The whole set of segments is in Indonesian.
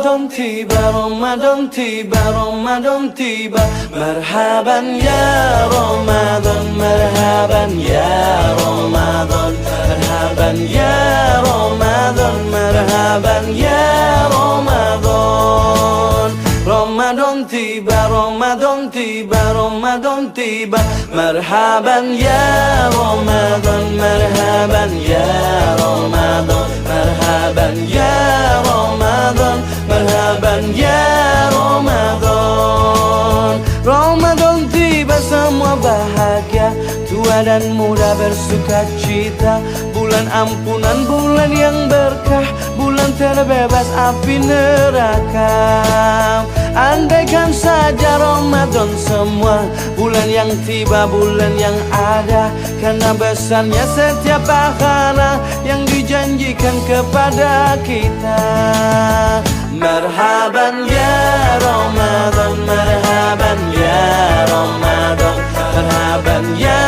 Ramadan tiba, Ramadan tiba, Ramadan tiba. Marhaban ya Ramadan, marhaban ya Ramadan, marhaban ya Ramadan, marhaban ya Ramadan. Ramadan tiba, Ramadan tiba, Ramadan tiba. Marhaban ya Ramadan, marhaban ya Ramadan, marhaban ya Ramadan, marhaban ya Ramadan. Ramadan tiba, semua bahagia, tua dan muda bersuka cita. Bulan ampunan, bulan yang berkah, bulan terbebas api neraka. Andaikan saja Ramadan semua, bulan yang tiba, bulan yang ada. Karena besarnya setiap pahala yang dijanjikan kepada kita. Marhaban ya Ramadan, marhaban ya Ramadan, marhaban ya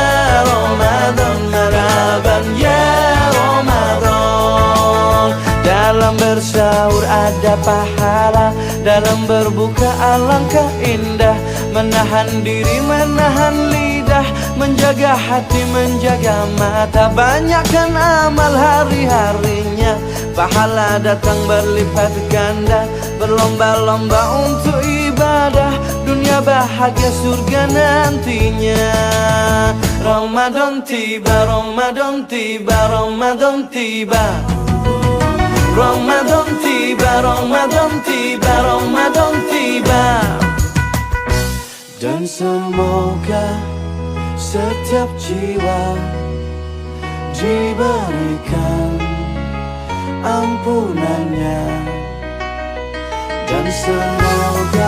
Ramadan, marhaban ya Ramadan. Dalam bersahur ada pahala, dalam berbuka alangkah indah. Menahan diri, menahan lidah, menjaga hati, menjaga mata. Banyakkan amal hari-harinya, pahala datang berlipat ganda. Berlomba-lomba untuk ibadah, dunia bahagia surga nantinya. Ramadan tiba, Ramadan tiba, Ramadan tiba. Ramadan tiba, Ramadan tiba, Ramadan tiba. Dan semoga setiap jiwa diberikan ampunannya. Dan semoga